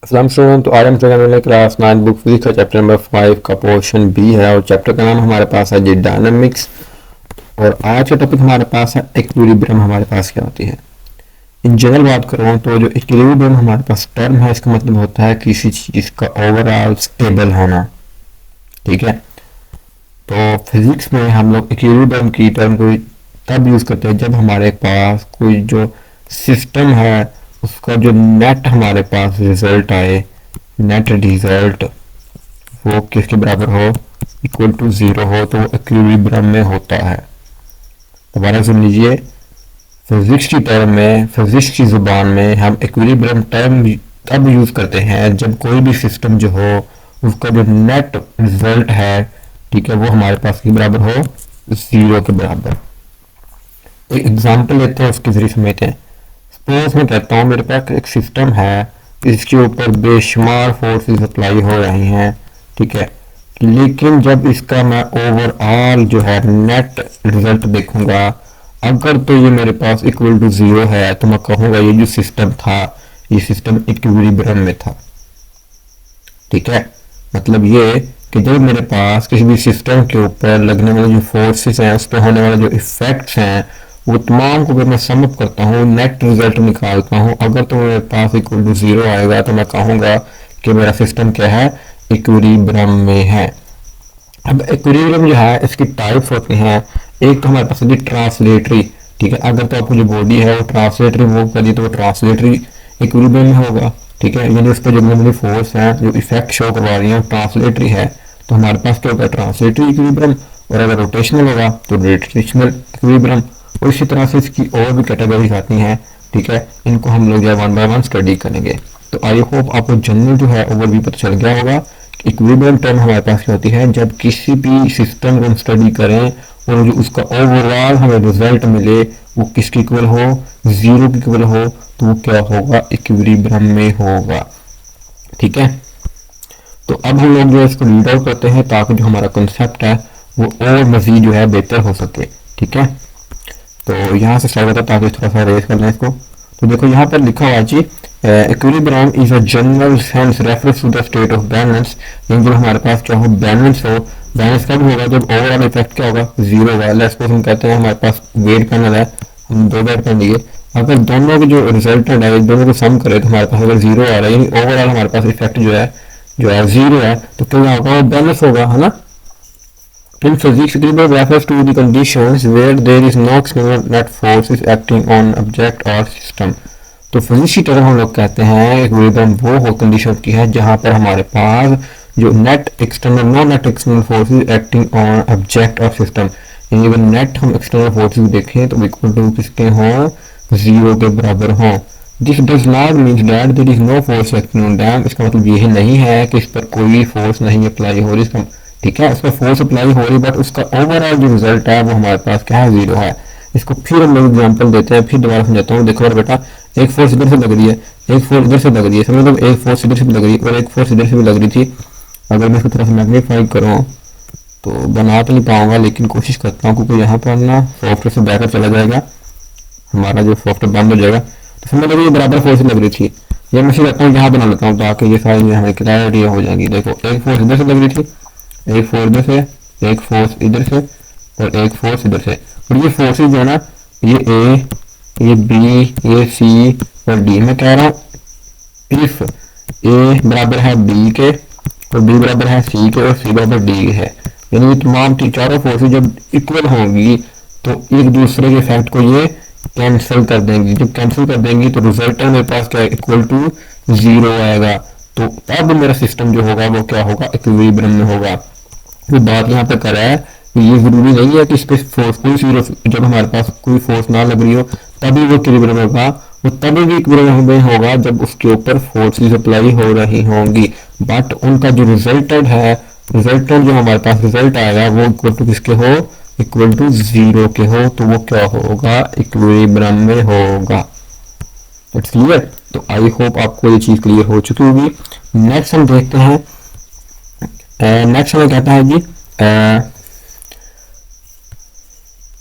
अस्सलाम स्टूडेंट। तो आज हम चलेंगे वाले क्लास 9 बुक फिजिक्स का चैप्टर नंबर 5 का पोर्शन बी है और चैप्टर का नाम हमारे पास है जी डायनामिक्स। और आज का टॉपिक हमारे पास है इक्विलिब्रियम। हमारे पास क्या होती है इन जनरल बात करूँ तो जो इक्विलिब्रियम हमारे पास टर्म है इसका मतलब होता है किसी चीज़ का ओवरऑल स्टेबल होना। ठीक है, तो फिजिक्स में हम लोग इक्विलिब्रियम की टर्म को तब यूज़ करते हैं जब हमारे पास कोई जो सिस्टम है उसका जो नेट हमारे पास रिजल्ट आए, नेट रिजल्ट वो किसके बराबर हो, इक्वल टू ज़ीरो हो, तो वो इक्विलिब्रियम में होता है। दोबारा सुन लीजिए, फिजिक्स की टर्म में, फिजिक्स की ज़ुबान में हम इक्विलिब्रियम टर्म तब यूज़ करते हैं जब कोई भी सिस्टम जो हो उसका जो नेट रिजल्ट है, ठीक है, वो हमारे पास के बराबर हो, ज़ीरो के बराबर। एक एग्जांपल लेते हैं, उसके जरिए समझते हैं। सपोज मैं कहता हूँ मेरे पास एक सिस्टम है, इसके ऊपर बेशुमार फोर्सेस अप्लाई हो रही हैं, ठीक है, लेकिन जब इसका मैं ओवरऑल जो है नेट रिजल्ट देखूंगा, अगर तो ये मेरे पास इक्वल टू ज़ीरो है तो मैं कहूँगा ये जो सिस्टम था ये सिस्टम इक्विलिब्रियम में था। ठीक है, मतलब ये कि जब मेरे पास किसी भी सिस्टम के ऊपर लगने वाले जो फोर्सेस हैं, उस पर होने वाले जो इफेक्ट्स हैं, वो तमाम को अगर मैं सम अप करता हूँ, नेट रिजल्ट निकालता हूँ, अगर तो मेरे पास इक्वल टू ज़ीरो आएगा तो मैं कहूँगा कि मेरा सिस्टम क्या है, इक्विलिब्रियम में है। अब इक्विलिब्रियम जो है इसकी टाइप्स होती हैं। एक तो हमारे पास होती है ट्रांसलेटरी। ठीक है, अगर तो आपको जो बॉडी है वो ट्रांसलेटरी मूव कर दी तो वो ट्रांसलेटरी इक्विलिब्रियम में होगा। ठीक है, यानी उस पर जो लगने फोर्स है, जो इफेक्ट शो करवा रही है ट्रांसलेटरी है, तो हमारे पास क्या होगा, ट्रांसलेटरी इक्विलिब्रियम। और अगर रोटेशनल होगा तो रोटेशनल इक्विलिब्रियम। और इसी तरह से इसकी और भी कैटेगरीज आती हैं। ठीक है, इनको हम लोग जो वन बाय वन स्टडी करेंगे। तो आई होप आपको जनरल जो है ओवरव्यू पता चल गया होगा। इक्विलिब्रियम टर्म हमारे पास क्या होती है, जब किसी भी सिस्टम को हम स्टडी करें और जो उसका ओवरऑल हमें रिजल्ट मिले वो किसके इक्वल हो, ज़ीरो के इक्वल हो, तो वो क्या होगा, इक्विलिब्रियम में होगा। ठीक है, तो अब हम लोग जो है इसको रीड आउट करते हैं ताकि जो हमारा कंसेप्ट है वो और मजीद जो है बेहतर हो सके। ठीक है, तो यहाँ से स्टार्ट होता है ताकि थोड़ा सा रेस कर लें इसको। तो देखो यहाँ पर लिखा हुआ जी, equilibrium is a general sense reference to the state of balance. यानी जब हमारे पास क्या हो, बैलेंस हो। बैलेंस कब होगा, जब ओवरऑल इफेक्ट क्या होगा, जीरो होगा। लेट्स सपोज हम कहते हैं हमारे पास वेट पैनल है, हम दो वेट पैनल लिए, अगर दोनों के जो रिजल्टेंट है दोनों को सम करें तो हमारे पास अगर जीरो आ रहा है, यानी ओवरऑल हमारे पास इफेक्ट जो है जीरो है, तो क्या होगा, बैलेंस होगा, है ना। In physics, equilibrium refers to the conditions where there is no external net force is acting on object or system. तो फिजिक्स की तरह हम लोग कहते हैं इक्विलिब्रियम वो हो कंडीशन होती है जहाँ पर हमारे पास जो net external, no net external forces acting on object और सिस्टम, यानी अगर नेट हम एक्सटर्नल फोर्सेस देखें तो इक्वल टू किसके हों, जीरो के बराबर हों। This does not means that there is no force acting on them. इसका मतलब ये नहीं है कि इस पर कोई फोर्स नहीं अप्लाई हो रही, इसका ठीक है, उसका फोर्स अप्लाई हो रही, बट उसका ओवरऑल जो रिजल्ट है वो हमारे पास क्या है, जीरो है। इसको फिर हम लोग एग्जांपल देते हैं, फिर दोबारा समझाता हूँ। देखो यार बेटा, एक फोर्स इधर से लग रही है, एक फोर्स इधर से लग रही है, समझ लो एक फोर्स इधर से भी लग रही है और एक फोर्स इधर से भी लग रही थी। अगर मैं इसको थोड़ा सा मैग्नीफाई करूँ तो बना तो नहीं पाऊंगा, लेकिन कोशिश करता हूँ, क्योंकि यहाँ पर ना सॉफ्टवेयर से बैकअप चला जाएगा, हमारा जो सॉफ्टवेयर बंद हो जाएगा। तो समझ लो ये बराबर फोर्स लग रही थी। ये मैं करता हूँ, यहाँ बना लेता हूँ ताकि ये सारी हमें क्लैरिटी हो जाएगी। देखो एक फोर्स इधर से लग रही थी, एक फोर्स इधर से, एक फोर्स इधर से और एक फोर्स इधर से। और ये फोर्सेज जो है ना, ये ए, ये बी, ये सी और डी। मैं कह रहा हूँ इफ ए बराबर है बी के और बी बराबर है सी के और सी बराबर डी के है, यानी ये तमाम चारों फोर्सेज जब इक्वल होंगी तो एक दूसरे के इफेक्ट को ये कैंसिल कर देंगी। जब कैंसिल कर देंगी तो रिजल्ट मेरे पास क्या है, इक्वल टू जीरो आएगा। तो अब मेरा सिस्टम जो होगा वो क्या होगा, इक्विलिब्रियम में होगा। तो बात यहाँ पे कर रहा है कि ये जरूरी नहीं है कि इस पे फोर्स कोई जीरो, जब हमारे पास कोई फोर्स ना लग रही हो तभी वो इक्विलिब्रियम होगा। वो तभी भी इक्विलिब्रियम में होगा जब उसके ऊपर फोर्सेस अप्लाई हो रही होंगी, बट उनका जो रिजल्टेंट है, रिजल्टेंट जो हमारे पास रिजल्ट आएगा वो इक्वल टू किसके हो, इक्वल टू जीरो के हो, तो वो क्या होगा, इक्विलिब्रियम में होगा। It's clear. तो आई होप आपको ये चीज क्लियर हो चुकी होगी। नेक्स्ट हम देखते हैं, नेक्स्ट हमें कहता है जी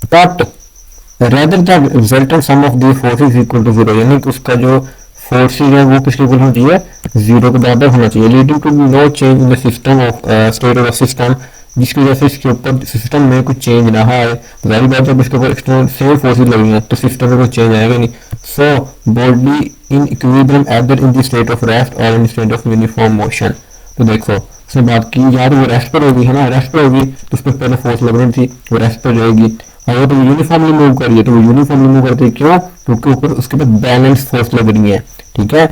but rather the resultant sum of the forces equal to zero, यानी कि उसका जो फोर्सेज है वो किसके इक्वल होना चाहिए, जीरो के बराबर होना चाहिए, leading to no change in the system of state of system, जिसकी वजह से इसके ऊपर सिस्टम में कुछ चेंज ना आए। जाहिर बात है जब इसके ऊपर एक्सटर्नल सेम फोर्सेज लगी हैं तो सिस्टम में कोई चेंज आएगा नहीं। So body in equilibrium either in the state of rest और in state of uniform motion. तो देखो उसने बात की यार वो रेस्ट पर होगी है ना, रेस्ट पर होगी तो उस पर पहले फोर्स लग रही थी, वो रेस्ट पर जाएगी। अगर तो यूनिफॉर्मली मूव करिए तो वो यूनिफॉर्मली मूव करती है, क्यों, क्योंकि ऊपर उसके पास बैलेंस फोर्स लग रही है, ठीक है।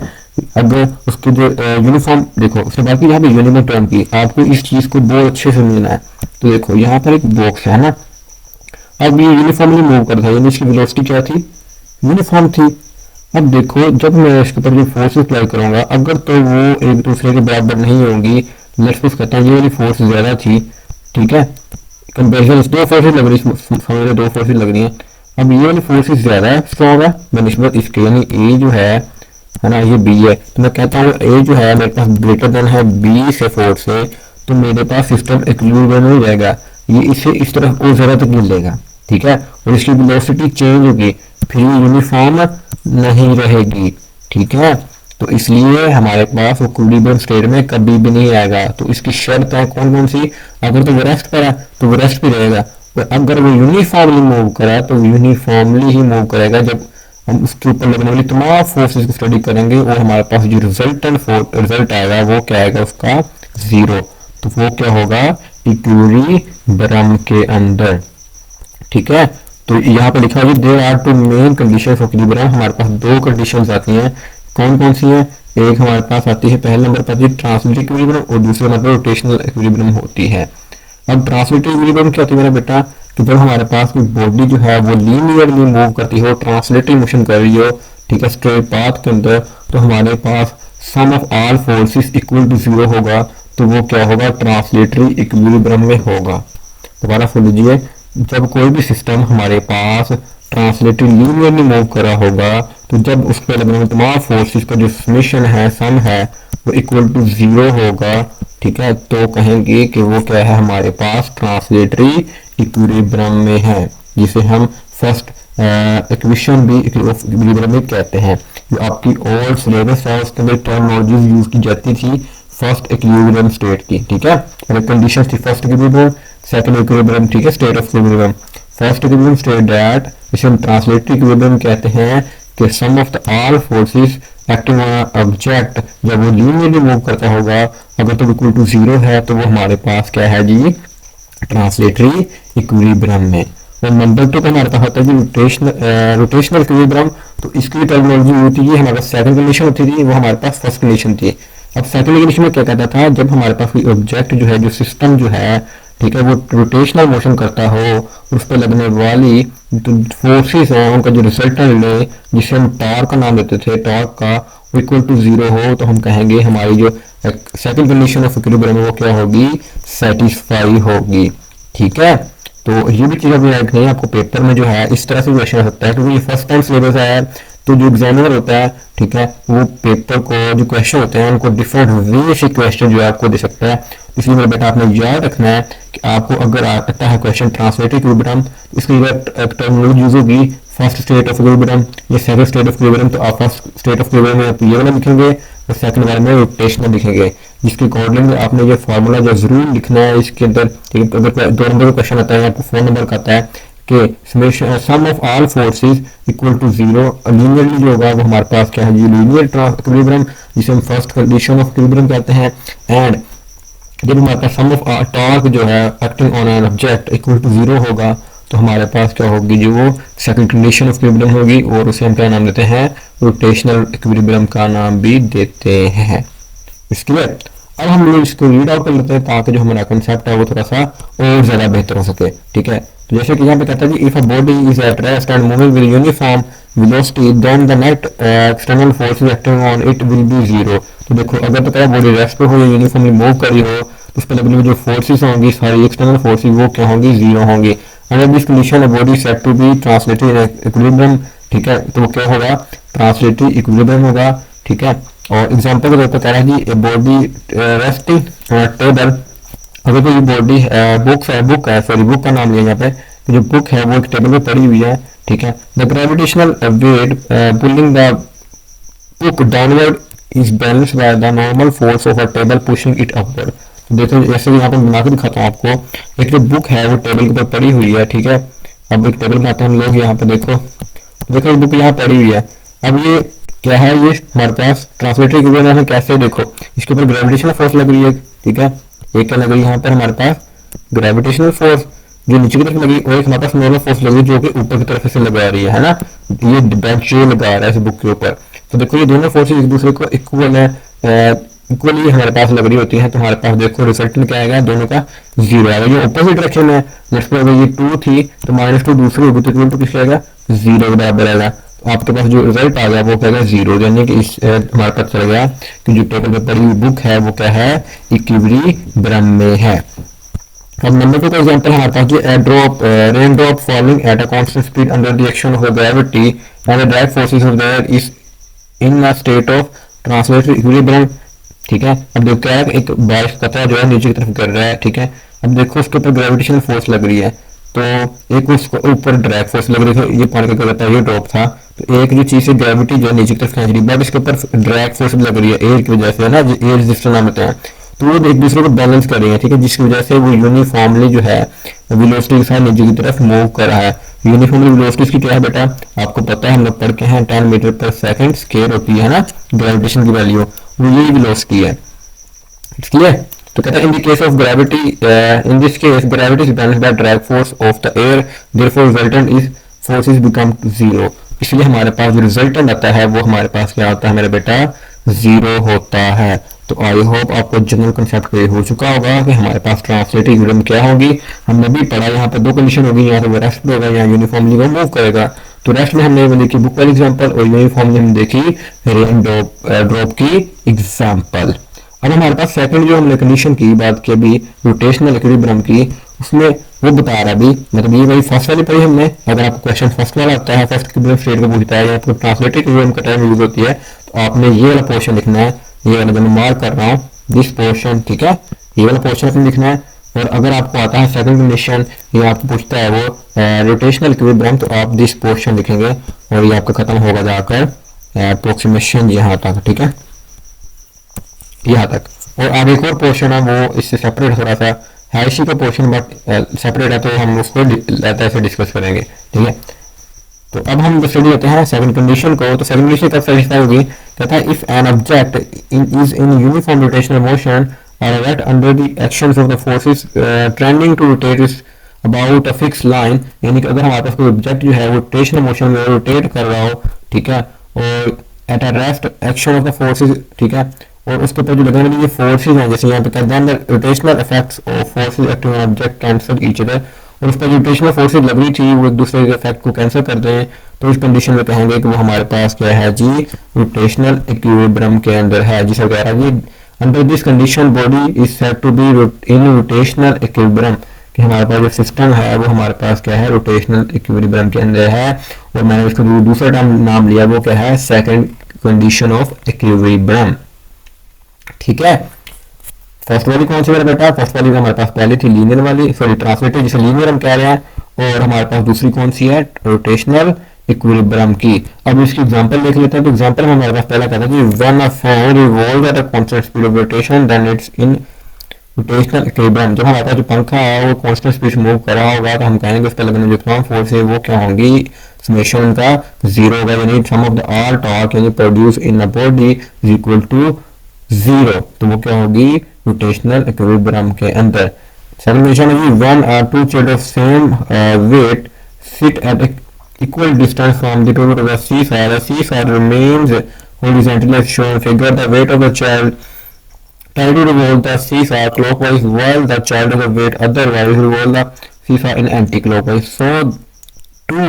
अगर उसके जो यूनिफॉर्म, देखो उसने बात की यहाँ पे यूनिफॉर्म टर्म की, आपको इस चीज को बहुत अच्छे से समझना है। तो देखो यहाँ पर एक बॉक्स है ना, अब ये यूनिफॉर्मली मूव कर रहा है, यानी इसकी वेलोसिटी क्या थी, यूनिफॉर्म थी। अब देखो जब मैं इसके ऊपर जो फोर्स अप्लाई करूंगा अगर तो वो एक दूसरे के बराबर नहीं होंगी, लेट्स सपोज कहते हैं ये वाली फोर्स ज्यादा थी, ठीक है, कंपेरिजन दो फोर्सेज लग रही है, दो फोर्सेज लग रही हैं। अब ये वाली फोर्सेज ज्यादा है, स्ट्रॉन्ग है बनिस्बत इसके, यानी ए जो है ना, ये बी है, तो मैं कहता हूँ ए जो है मेरे पास ग्रेटर देन है बी से फोर्स से, तो मेरे पास सिस्टम इक्विलिब्रियम में हो जाएगा, ये इसे इस तरफ और ज्यादा तक मिल लेगा, ठीक है, और इसकी वेलोसिटी चेंज होगी, फिर यूनिफॉर्म नहीं रहेगी, ठीक है। तो इसलिए हमारे पास इक्विलिब्रियम स्टेट में कभी भी नहीं आएगा। तो इसकी शर्त है कौन कौन सी, अगर तो वो रेस्ट पर है तो वो रेस्ट पे रहेगा, और अगर वो यूनिफॉर्मली मूव करा तो यूनिफॉर्मली ही मूव करेगा। जब हम उसके ऊपर लगने वाली तमाम फोर्सेस को स्टडी करेंगे और हमारे पास जो रिजल्ट आएगा वो क्या आएगा, उसका जीरो। तो वो क्या होगा, इक्विलिब्रियम के अंदर, ठीक है। तो यहाँ पे लिखा है there are two main conditions of equilibrium, हमारे पास दो कंडीशंस आती हैं, कौन कौन सी है, एक हमारे पास आती है पहले नंबर पर ट्रांसलेटिव इक्विलिब्रियम और दूसरे नंबर पर रोटेशनल इक्विलिब्रियम होती है। अब ट्रांसलेटिव इक्विलिब्रियम क्या होती है मेरा बेटा, कि जब हमारे पास कोई बॉडी जो है वो लीनियरली मूव करती हो, ट्रांसलेटिव मोशन कर रही हो, ठीक है, स्ट्रेट पाथ के अंदर, तो हमारे पास sum of all forces equal to zero होगा, तो वो क्या होगा, ट्रांसलेटरी इक्विलिब्रियम में होगा। दोबारा सुन लीजिए, जब कोई भी सिस्टम हमारे पास ट्रांसलेटिव लीनियरली मूव कर रहा होगा, तो जब उस पर लगने वाले तमाम फोर्सेस का जो समेशन है, सम है, वो इक्वल टू जीरो होगा, ठीक है, तो कहेंगे कि वो क्या है, हमारे पास ट्रांसलेटरी इक्विलिब्रियम में है, जिसे हम फर्स्ट इक्वेशन भी इक्विलिब्रियम में कहते हैं। जो आपकी ओल्ड सिलेबस है उसके अंदर टर्मिनोलॉजीज यूज की जाती थी फर्स्ट इक्विलिब्रियम स्टेट की, ठीक है, और कंडीशन थी फर्स्ट इक्विलिब्रियम, सेकंड इक्विलिब्रियम, ठीक है, state of equilibrium. First equilibrium state that, इसे हम ट्रांसलेटरी इक्विलिब्रियम कहते हैं, कि sum of the all forces acting on object, जब वो लीनियरली मूव करता होगा, अगर तो इक्वल टू जीरो है, तो वो हमारे पास क्या है जी, ट्रांसलेटरी इक्विलिब्रियम में। और नंबर टू का हमारे पास होता है जी रोटेशनल इक्विलिब्रियम, तो इसकी टर्मिनोलॉजी होती है, हमारे पास सेकंड कंडीशन होती थी, वो हमारे पास फर्स्ट कंडीशन थी। अब सेकंड कंडीशन में क्या कहता था, जब हमारे पास कोई ऑब्जेक्ट जो है, जो सिस्टम जो है, ठीक है, वो रोटेशनल मोशन करता हो, उस पर लगने वाली जो फोर्सेस हैं उनका जो रिजल्टेंट ले, जिसे हम टॉर्क का नाम देते थे, टॉर्क का इक्वल टू जीरो हो, तो हम कहेंगे हमारी जो सेकंड कंडीशन ऑफ इक्विलिब्रियम वो क्या होगी, सेटिस्फाई होगी, ठीक है। तो ये भी चीज़ अभी याद नहीं, आपको पेपर में जो है इस तरह से क्वेश्चन होता है, क्योंकि ये फर्स्ट टाइम सिलेबस आया है, तो जो एग्जामिनर होता है, ठीक है, वो पेपर को जो क्वेश्चन होते हैं उनको डिफरेंट वे से क्वेश्चन जो है आपको दे सकता है। इसलिए मेरा बेटा आपने याद रखना है कि आपको अगर आता है क्वेश्चन ट्रांसलेटिव इक्विलिब्रियम, इसकी टर्मिनोलॉजी यूज होगी फर्स्ट स्टेट ऑफ इक्विलिब्रियम या सेकंड स्टेट ऑफ इक्विलिब्रियम, तो आप फर्स्ट स्टेट ऑफ इक्विलिब्रियम में आप ये वाला लिखेंगे और सेकंड वाले में रोटेशनल लिखेंगे, जिसके अकॉर्डिंग आपने ये फार्मूला जो जरूर लिखना है इसके अंदर, ठीक है। अगर 2 नंबर का क्वेश्चन आता है, आपको 4 नंबर का आता है कि sum of all forces equal to zero, linearly जो होगा वो हमारे पास क्या है जी, लीनियर इक्विलिब्रियम, जिसे हम फर्स्ट कंडीशन ऑफ इक्विलिब्रियम कहते हैं। एंड जब हमारे पास सम ऑफ टॉर्क जो है acting on an object equal to zero होगा, तो हमारे पास क्या होगी, जो वो सेकंड कंडीशन ऑफ इक्विलिब्रियम होगी, और उसे हम क्या नाम देते हैं, रोटेशनल इक्विलिब्रियम का नाम भी देते हैं। इसके बाद अब हम लोग इसको रीड आउट कर लेते हैं, ताकि जो हमारा कंसेप्ट है वो थोड़ा सा और ज्यादा बेहतर हो सके, ठीक है। तो जैसे कि यहाँ पे कहता है कि if a body is at rest and moving with uniform velocity, then the net external force acting on it will be zero. तो देखो अगर तो क्या बॉडी रेस्ट पे हो या यूनिफॉर्मली मूव कर रही हो, तो उस पर लगने में जो फोर्सेस होंगी, सारी एक्सटर्नल फोर्सेस वो क्या होंगी, जीरो होंगी। Under this condition body set to be translatory equilibrium, ठीक है, तो वो क्या होगा, ट्रांसलेटरी इक्विलिब्रियम होगा, ठीक है। और एग्जांपल के तौर पर कह रहा है कि बॉडी रेस्टिंग टेबल, अगर कोई बॉडी बुक का नाम लिया यहाँ पे, तो जो बुक है वो एक टेबल पे पड़ी हुई है, ठीक है। The gravitational weight pulling the book downward is balanced by the normal force of a table pushing it upward। तो देखो जैसे यहाँ पर बना के दिखाता हूँ आपको, एक जो बुक है वो टेबल के ऊपर पड़ी हुई है, ठीक है। अब एक टेबल बनाते हैं हम लोग, यहाँ पे देखो देखो बुक यहाँ पड़ी हुई है। अब ये क्या है, ये हमारे पास ट्रांसलेटरी इक्विलिब्रियम है। कैसे, देखो इसके ऊपर ग्रेविटेशनल फोर्स लग रही है, ठीक है। एक क्या लग रही है यहाँ पर हमारे पास ग्रेविटेशनल फोर्स जो नीचे की तरफ लगी, और एक हमारे पास नॉर्मल फोर्स लगी जो कि ऊपर की तरफ से लगा रही है ना। ये बेंच जो लगा रहा है इस बुक के ऊपर। तो देखो ये दोनों फोर्सेस एक दूसरे को इक्वल है, इक्वली हमारे पास लग रही होती है। तो हमारे पास देखो रिजल्ट में क्या आएगा, दोनों का जीरो आएगा। ये ऑपोजिट डायरेक्शन में, लेट्स अगर ये 2 थी तो -2 दूसरी होगी तो इक्वल टू किसका आएगा, जीरो के बराबर आएगा। तो आपके पास जो रिजल्ट आ गया वो क्या है, जीरो। यानी कि इस हमारे पास चल गया कि जो टेबल पे पड़ी हुई बुक है वो क्या है, इक्विलिब्रियम में है। अब नंबर 2 का एग्जांपल हमारे पास जो rain drop falling eight a constant speed under the action of gravity and the drag forces of the air is in a state of translatory equilibrium, ठीक है। अब देखो क्या है, एक बारिश का कतरा जो है नीचे की तरफ गिर रहा है, ठीक है। अब देखो उसके ऊपर ग्रेविटेशनल फोर्स लग रही है, तो एक उसके ऊपर ड्रैग फोर्स लग रही है, ये पानी का क्या कहता है, ये ड्रॉप था। तो एक जो चीज है ग्रेविटी जो है नीचे की तरफ खींच रही है, बट इसके ऊपर ड्रैग फोर्स लग रही है एयर की वजह से, है ना, एयर रेजिस्टेंस नाम होता है। तो वो एक दूसरे को बैलेंस कर रही है, ठीक है, जिसकी वजह से वो यूनिफॉर्मली जो है वेलोसिटी के साथ नीचे की तरफ मूव कर रहा है। यूनिफॉर्मली वेलोसिटी की क्या है बेटा, आपको पता है, हम लोग पढ़ के हैं 10 मीटर पर सेकंड स्क्वायर होती है ना ग्रेविटेशन की वैल्यू, वो यही वेलोसिटी है, क्लियर। तो कहता है in the case of gravity, in this case gravity is balanced bye drag force of the air, therefore resultant is forces become zero. इसलिए हमारे पास जो रिजल्टेंट आता है वो हमारे पास क्या होता है मेरे बेटा, जीरो होता है। तो आई होप आपको जनरल कंसेप्ट क्लियर हो चुका होगा कि हमारे पास ट्रांसलेटरी इक्विलिब्रियम क्या होगी। हमने भी पढ़ा, यहाँ पर 2 कंडीशन होगी, यहाँ पे रेस्ट होगा, यहाँ यूनिफॉर्मली वो मूव करेगा। तो रेस्ट में हमने देखी बुक वाली एग्जांपल, और यूनिफॉर्मली हमने देखी रेन ड्रॉप की एग्जांपल। अब हमारे पास सेकंड जो हमने कंडीशन की बात की अभी रोटेशनल इक्विलिब्रियम की, उसमें वो बता रहा अभी, मतलब ये वही फर्स्ट वाली पढ़ी हमने। अगर आपको क्वेश्चन फर्स्ट वाला आता है, फर्स्ट इक्विलिब्रियम स्टेट को पूछता है या आपको ट्रांसलेटरी इक्विलिब्रियम का टाइम यूज होती है, तो आपने ये वाला पोर्शन लिखना है, ये वाला जो मैं मार्क कर रहा हूँ दिस पोर्शन, ठीक है, ये वाला पोर्शन आपने लिखना है। और अगर आपको आता है सेकंड कंडीशन, ये आपको पूछता है वो रोटेशनल इक्विलिब्रियम, तो आप दिस पोर्शन लिखेंगे और ये आपका खत्म होगा जाकर अप्रोक्सीमेशन यहाँ तक, ठीक है, यहाँ तक। और आगे एक और पोर्शन है वो इससे सेपरेट थोड़ा सा है, इसी का पोर्शन बट सेपरेट है, तो हम उसको ऐसे डिस्कस करेंगे, ठीक है। तो अब हम स्टडी करते हैं सेकंड कंडीशन को। तो सेकंड कंडीशन कब सेटिस्फाई होगी, कहता है if an object is in uniform rotational motion और that under the actions of the forces trending to rotate is about a fix line, यानी कि अगर हमारे पास कोई ऑब्जेक्ट जो है वो रोटेशनल मोशन में रोटेट कर रहा हो, ठीक है, और at a rest action of the forces, ठीक है, और उसके ऊपर जो लगने वाली ये फोर्सेस हैं, जैसे यहाँ पे कहते हैं the rotational effects of forces acting on object cancel each other, और उस पर जो रोटेशनल फोर्सेस लग रही थी वो एक दूसरे के इफेक्ट को कैंसिल कर दें। तो इस कंडीशन में कहेंगे कि वो हमारे पास क्या है जी, रोटेशनल इक्विलिब्रियम के अंदर है। जिसे कह रहा है जी under this condition body is said to be in rotational equilibrium, कि हमारे पास जो सिस्टम है वो हमारे पास क्या है, रोटेशनल इक्विलिब्रियम के अंदर है। और मैंने उसका दूसरा नाम लिया वो क्या है, सेकंड कंडीशन ऑफ इक्विलिब्रियम, ठीक है। फर्स्ट वाली कौन सी मेरा बेटा, फर्स्ट वाली हमारे पास पहले थी लीनियर वाली, सॉरी ट्रांसलेटरी जिसे लीनियर हम कह रहे हैं, और हमारे पास दूसरी कौन सी है, रोटेशनल इक्विलिब्रियम की। अब इसकी एग्जांपल देख लेते हैं। तो एग्जांपल में हमारे पास पहला कहता है कि when a fan revolves at a constant speed of rotation then it's in rotational equilibrium. जब हमारे पास जो पंखा है वो कांस्टेंट स्पीड से मूव कर रहा होगा तो हम कहेंगे उस पर लगने जो तमाम फोर्स है वो क्या होंगी, समेशन उनका जीरो होगा, यानी sum of the all torque यानी produce in a body is equal to zero. तो वो क्या होगी, रोटेशनल इक्विलिब्रियम के अंदर। सेकंड कंडीशन है when two chair of same weight sit at equal distance from the pivot of the seesaw remains horizontally as shown figure. The weight of the child tried to revolve the seesaw clockwise while the child of the weight otherwise revolve the seesaw in anti-clockwise. So two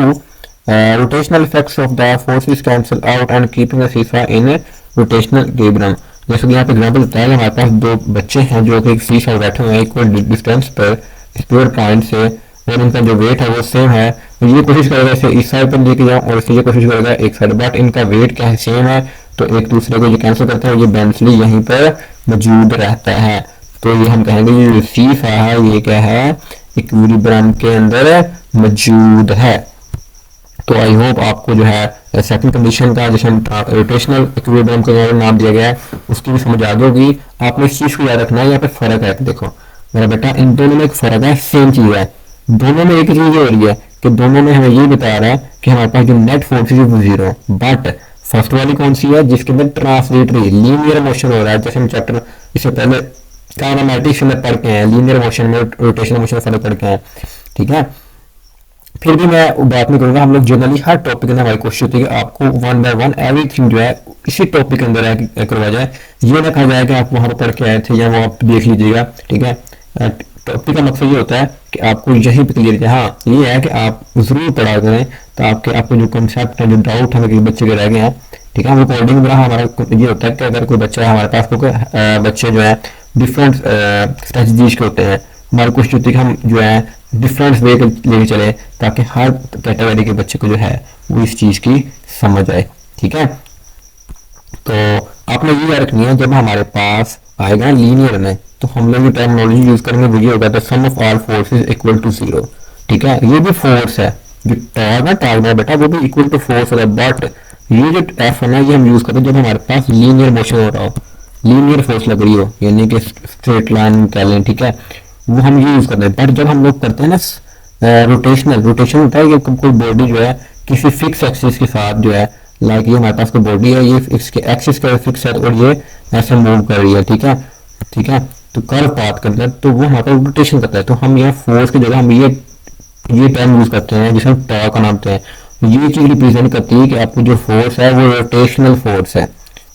rotational effects of the forces cancel out and keeping the seesaw in rotational equilibrium. जैसे कि यहाँ पे example बताया कि हमारे पास 2 बच्चे हैं जो कि एक सीसा बैठे हुए हैं इक्वल डिस्टेंस पर स्क्वायर पॉइंट से, और इनका जो वेट है वो सेम है। तो ये कोशिश करेगा इसे इस साइड पर लेके जाऊँ और इसे ये कोशिश करेगा एक साइड, बट इनका वेट क्या है, सेम है, तो एक दूसरे को ये कैंसिल करते हैं, ये बैलेंसली यहीं पर मौजूद रहता है। तो ये हम कहेंगे ये सीसा है ये क्या है, इक्विलिब्रियम के अंदर मौजूद है, तो आई होप आपको जो है सेकंड कंडीशन का जैसे रोटेशनल इक्विलिब्रियम का नाम दिया गया है उसकी भी समझ आ गई होगी। आपने इस चीज़ को याद रखना है, यहाँ पे फर्क है। देखो मेरा बेटा, इन दोनों में एक फर्क है, सेम चीज़ है, दोनों में एक चीज़ हो रही है कि दोनों में हमें ये बता रहा है कि हमारे पास जो नेट फोर्स है वो जीरो। बट फर्स्ट वाली कौन सी है, जिसके अंदर ट्रांसलेटरी लीनियर मोशन हो रहा है, जैसे हम चैप्टर इससे पहले काइनेमैटिक्स में पढ़ के हैं, लीनियर मोशन में रोटेशनल मोशन में फर्क पढ़ के हैं, ठीक है। फिर भी मैं बात नहीं करूंगा, हम लोग जनरली हर टॉपिक के अंदर हमारी कोशिश होती है कि आपको वन बाय वन एवरीथिंग जो है इसी टॉपिक के अंदर करवा जाए। ये ना कहा जाए कि आप वहां पर पढ़ के आए थे या वो आप देख लीजिएगा, ठीक है। टॉपिक का मकसद ये होता है कि आपको यही पे क्लियर है। हाँ ये है कि आप जरूर पढ़ा करें तो आपको जो कॉन्सेप्ट है, जो डाउट है कि बच्चे के रह गए हैं, ठीक है। रिकॉर्डिंग में हमारा ये होता है कि अगर कोई बच्चा है हमारे पास, क्योंकि बच्चे जो है डिफरेंट स्ट्रेटजीज के होते हैं, हमारी कोशिश होती है कि हम जो है डिफरेंट वे लेके चले ताकि हर कैटेगरी के बच्चे को जो है वो इस चीज़ की समझ आए, ठीक है। तो आपने ये याद रखनी है, जब हमारे पास आएगा लीनियर में तो हम लोग जो टर्मिनोलॉजी यूज करेंगे वो ये होगा the sum of all forces equal to zero, ठीक है। ये भी फोर्स है, जो टॉर्क है बेटा वो भी इक्वल टू फोर्स होगा। बट ये जो एफ है ना, ये हम यूज करते हैं जब हमारे पास लीनियर मोशन हो रहा हो, लीनियर फोर्स लग रही हो, यानी कि स्ट्रेट लाइन कह लें, ठीक है, वो हम ये यूज करते हैं। बट जब हम लोग करते हैं ना रोटेशन होता है कि कोई बॉडी जो है किसी फिक्स एक्सिस के साथ जो है, लाइक ये हमारे पास कोई बॉडी है, ये इसके एक्सिस का फिक्स है और ये ऐसे मूव कर रही है, ठीक है, ठीक है। तो कर्व पाथ करता है तो वो हमारे पास रोटेशन करता है। तो हम यहाँ फोर्स की जगह हम ये टर्म यूज करते हैं जिसे हम टॉर्क नामते हैं। ये चीज रिप्रेजेंट करती है कि आपको जो फोर्स है वो रोटेशनल फोर्स है,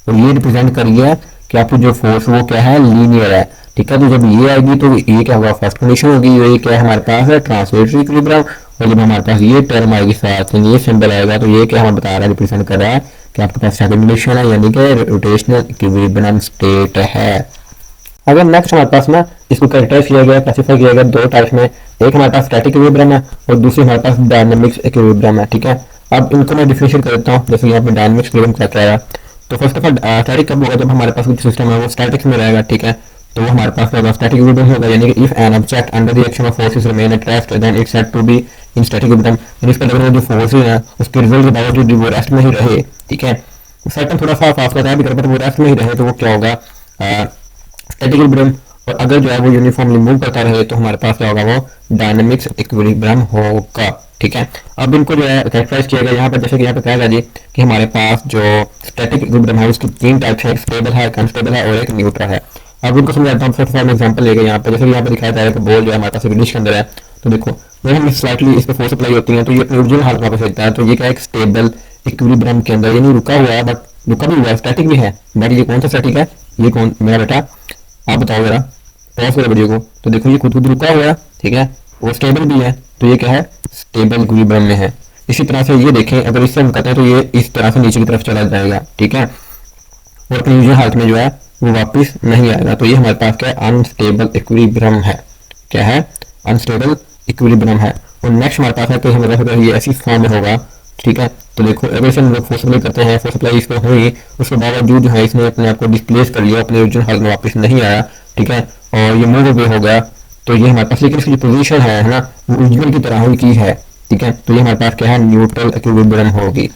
और ये रिप्रेजेंट कर रही है कि आपको जो फोर्स वो क्या है, लीनियर है, ठीक है। तो जब ये आएगी तो ये क्या होगा, फर्स्ट कंडीशन होगी, ये क्या है हमारे पास है ट्रांसलेटरी इक्विलिब्रियम। और जब हमारे पास ये टर्म आएगी साथ में, ये सिंबल आएगा, तो ये क्या हमें बता रहा है, रिप्रेजेंट कर रहा है कि आपके पास सेकंड कंडीशन है, यानी कि रोटेशनल इक्विलिब्रियम स्टेट है। अगर नेक्स्ट हमारे पास ना इसको कैरेक्टराइज किया गया, क्लासिफाई किया गया दो टाइप्स में, एक हमारे पास स्टैटिक इक्विलिब्रियम है और दूसरी हमारे पास डायनामिक्स इक्विलिब्रियम है, ठीक है। अब इनको मैं डिफरेंशिएट कर देता हूँ, जैसे यहाँ पे डायनामिक्स इक्विलिब्रियम क्या कह रहा है। तो फर्स्ट ऑफ ऑल स्टैटिक कब होगा, जब हमारे पास कुछ सिस्टम है वो स्टैटिक्स में रहेगा, ठीक है। तो वो हमारे पास होगा स्टैटिक इक्विलिब्रियम होगा, यानी कि if an object under the action of forces remain at rest then it's said to be in static equilibrium. यानी इसका मतलब जो फोर्सेस है उसके रिजल्ट के बावजूद वो रेस्ट में ही रहे, ठीक है। सेकंड थोड़ा सा फास्ट बताया भी कर, बट वो रेस्ट में ही रहे तो वो क्या होगा, स्टैटिक इक्विलिब्रियम। और अगर जो है वो यूनिफॉर्मली मूव करता रहे तो हमारे पास क्या होगा, वो डायनामिक्स इक्विलिब्रियम होगा, ठीक है। अब इनको जो है कैरेक्टराइज किया गया यहाँ पर, जैसे कि यहाँ पे कहा गया जी कि हमारे पास जो स्टैटिक इक्विलिब्रियम है उसकी तीन टाइप्स है, एक स्टेबल है, एक अनस्टेबल है और एक न्यूट्रल है। अब इनको समझाता हूँ। फर्स्ट फॉर एग्जांपल लेके यहाँ पे, जैसे कि यहाँ पे दिखाया जा रहा है कि बॉल जो है हमारे पास एक डिश के अंदर है, तो देखो जब हम स्लाइटली इस पर फोर्स अप्लाई होती है तो ये अपनी ओरिजिनल हालत में वापस रहता है। तो ये क्या है, एक स्टेबल इक्विलिब्रियम के अंदर, यानी रुका हुआ है, बट रुका भी हुआ है, स्टैटिक भी है। बट ये कौन सा स्टैटिक है, ये कौन मेरा बेटा आप बताओ जरा, पॉज करो वीडियो को। तो देखो ये खुद रुका हुआ है, ठीक है, वो स्टेबल भी है, तो ये क्या है, स्टेबल इक्विलिब्रियम में है। इसी तरह से ये देखें, अगर इससे हम करते हैं तो ये इस तरह से नीचे की तरफ चला जाएगा, ठीक है, और अपनी यूजुअल हालत में जो है वो वापस नहीं आएगा। तो ये हमारे पास क्या है, अनस्टेबल इक्विलिब्रियम है। क्या है, अनस्टेबल इक्विलिब्रियम है। और नेक्स्ट हमारे पास है कि हमारे ये ऐसी फॉर्म में होगा, ठीक है। तो देखो अगर से हम लोग फोर्स अप्लाई करते हैं, फोर्स अप्लाई इस पर हुई, उसके बावजूद जो है इसने अपने आप को डिस्प्लेस कर लिया, अपने ओरिजिनल हालत में वापस नहीं आया, ठीक है, और ये मूव अवे हो गया, तो ये हमारे पास, लेकिन इसकी जो पोजीशन है ना वो ओरिजिनल की तरह ही की है, ठीक है। तो ये हमारे पास क्या है, न्यूट्रल इक्विलिब्रियम होगी,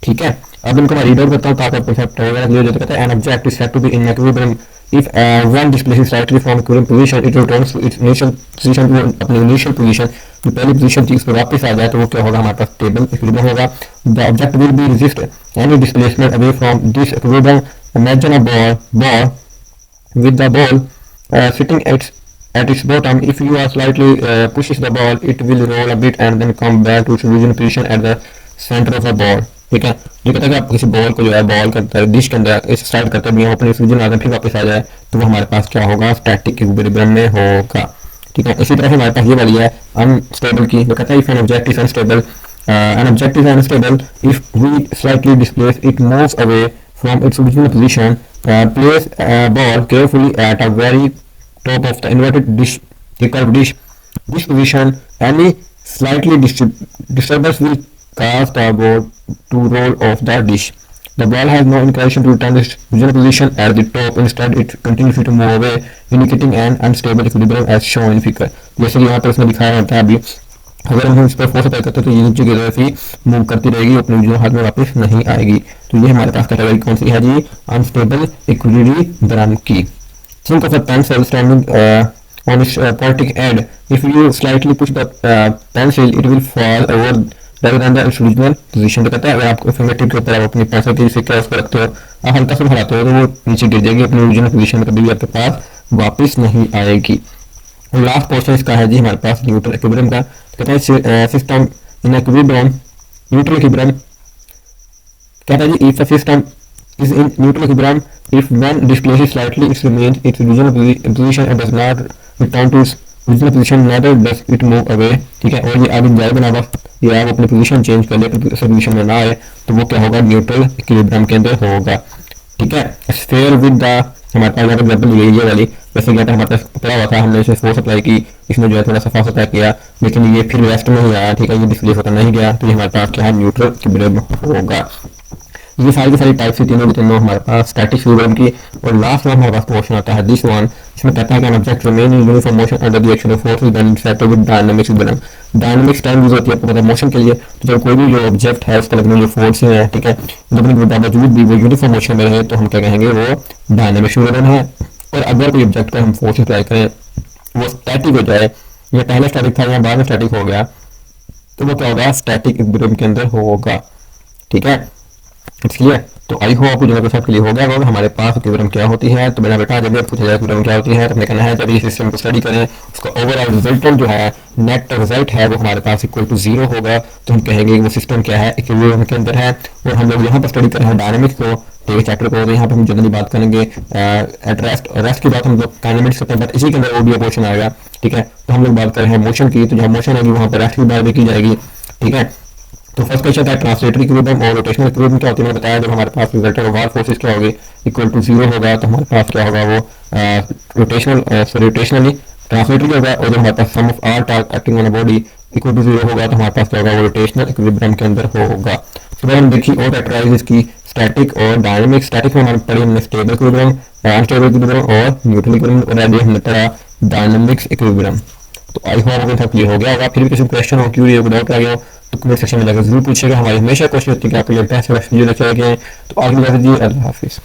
ठीक है। अब इनको मैं रीड आउट करता हूँ ताकि कॉन्सेप्ट वगैरह क्लियर हो जाए। कहता है an object is said to be in equilibrium if one displaces slightly from equilibrium position it returns to its initial position, to अपनी इनिशियल पोजीशन, जो पहली पोजीशन थी उस पर वापस आ जाए तो वो क्या होगा, हमारे पास स्टेबल इक्विलिब्रियम होगा। The object will be resist any displacement away from this equilibrium. Imagine a ball with the ball sitting at its bottom. If you are slightly pushes the ball, it will roll a bit and then come back to its original position at the center of the ball, ठीक है। जो कहता है कि आप किसी ball को जो है बॉल करता है डिश के अंदर इस स्टार्ट करते हैं अपने ओरिजिनल हालत में फिर वापस आ जाए तो वो हमारे पास क्या होगा, स्टैटिक इक्विलिब्रियम में होगा, ठीक है। इसी तरह से हमारे पास ये वाली है अनस्टेबल की, जो कहता है if an object is unstable, an object is unstable if we slightly displace it moves away from its original position. Place a ball carefully at a very top of the inverted dish, the curved dish. This position, any slightly disturbance will cause the ball to roll off the dish. The ball has no inclination to return its original position at the top. Instead, it continues to move away, indicating an unstable equilibrium as shown in figure. जैसे कि यहाँ पर उसने दिखाया होता है अभी अगर हम इस पर फोर्स अप्लाई करते हैं तो ये नीचे की तरफ ही मूव करती रहेगी, अपने जो हाथ में वापस नहीं आएगी। तो ये हमारे पास कैटेगरी कौन सी है जी, अनस्टेबल इक्विलिब्रियम की। Think of a pencil standing on its pointing end. If you slightly push the pencil, it will fall over rather than the original position। तो कहता है अगर आप फिंगर टिप के ऊपर आप अपनी पेंसिल की सिक्का उसको रखते हो, आप हल्का सा हिलाते हो तो वो नीचे गिर जाएगी, अपनी ओरिजिनल पोजीशन में कभी भी आपके पास वापस नहीं आएगी। और लास्ट पोर्शन इसका है जी हमारे पास न्यूट्रल इक्विलिब्रियम का। कहते हैं system in equilibrium, neutral equilibrium कहता है जी if a system is in neutral equilibrium if when displaces slightly it remains its original position and does not return to its original position, neither does it move away। ठीक है, और ये आगे जाए बना बस ये आप अपनी पोजीशन चेंज कर ले, अपनी पोजीशन में ना आए तो वो क्या होगा, न्यूट्रल इक्विलिब्रियम के अंदर होगा। ठीक है, स्फीयर विद द हमारे पास एग्जाम्पल ये वाली, वैसे क्या था हमारे पास पड़ा हुआ था, हमने इसे फोर्स अप्लाई की, इसमें जो है थोड़ा सा फोर्स अप्लाई किया, लेकिन ये फिर रेस्ट में ही आया। ठीक है, ये डिस्प्लेस होता नहीं गया, तो ये हमारे पास क्या है, न्यूट्रल इक्विलिब्रियम होगा। ये सारी की सारी टाइप से तीनों हमारे पास स्टैटिक इक्विलिब्रियम की। और लास्ट में हमारे पास क्वेश्चन आता है दिस वन, इसमें कहता है कि an object remain in uniform motion under the action of forces when intersected with dynamics equilibrium. Dynamics time use होती है आपको पता है मोशन के लिए, तो जब कोई भी जो ऑब्जेक्ट है उसके लगने जो फोर्स है, ठीक है, जब अपने बावजूद भी वो यूनिफॉर्म मोशन में रहे तो हम क्या कहेंगे, वो डायनामिक्स इक्विलिब्रियम है। और अगर कोई ऑब्जेक्ट पर हम फोर्स अप्लाई करें वो स्टैटिक हो जाए, या पहले स्टैटिक था या बाद में स्टैटिक हो गया, तो वो क्या होगा, स्टैटिक इक्विलिब्रियम के अंदर होगा। ठीक है, इसलिए तो आई होप आपको जो है सब क्लियर हो गया होगा हमारे पास इक्विलिब्रियम क्या होती है। तो मेरा बेटा जब पूछा जाए इक्विलिब्रियम क्या होती है तो हमें कहना है जब ये सिस्टम को स्टडी करें उसका ओवरऑल रिजल्टेंट जो है, नेट रिजल्ट है वो हमारे पास इक्वल टू 0 होगा, तो हम कहेंगे वो सिस्टम क्या है, इक्विलिब्रियम के अंदर है। और हम लोग यहाँ पर स्टडी कर रहे हैं डायनामिक्स को, तो चैप्टर को यहाँ पर हम जनरली बात करेंगे एट रेस्ट की बात हम लोग काइनेमेटिक्स करते हैं, बट इसी के अंदर वो भी पोर्शन आएगा। ठीक है, तो हम लोग बात कर रहे हैं मोशन की, तो जहाँ मोशन होगी वहाँ पर रेस्ट की बात भी की जाएगी। ठीक है, तो फर्स्ट क्वेश्चन था ट्रांसलेटरी इक्विलिब्रियम और रोटेशनल इक्विलिब्रियम क्या होती है, मैंने बताया जब हमारे पास रिजल्टेंट ऑफ ऑल फोर्सेस क्या होगी, इक्वल टू 0 होगा, तो हमारे पास क्या होगा, वो रोटेशनली ट्रांसलेटरी होगा। और जब हमारे पास sum of all torque acting on a body equal to 0 होगा, तो हमारे पास क्या होगा, वो रोटेशनल इक्विलिब्रियम के अंदर होगा। तो हम देखिए और कैटेगराइज इसकी स्टैटिक और डायनामिक। स्टैटिक में हमारे पढ़ी हमने स्टेबल इक्विलिब्रियम, अनस्टेबल इक्विलिब्रियम और न्यूट्रल इक्विलिब्रियम, और आगे हमने पढ़ा डायनामिक्स इक्विलिब्रियम। तो आई होप आपको सब क्लियर हो गया होगा। फिर भी किसी क्वेश्चन हो, क्यूरी हो, डाउट आ गया हो तो कमेंट सेक्शन में जाकर जरूर पूछेगा। हमारी हमेशा कोशिश होती है कि आपके लिए बेस्ट वीडियो लेके आए। तो आगे बढ़ते जी, अल्लाह हाफिज़।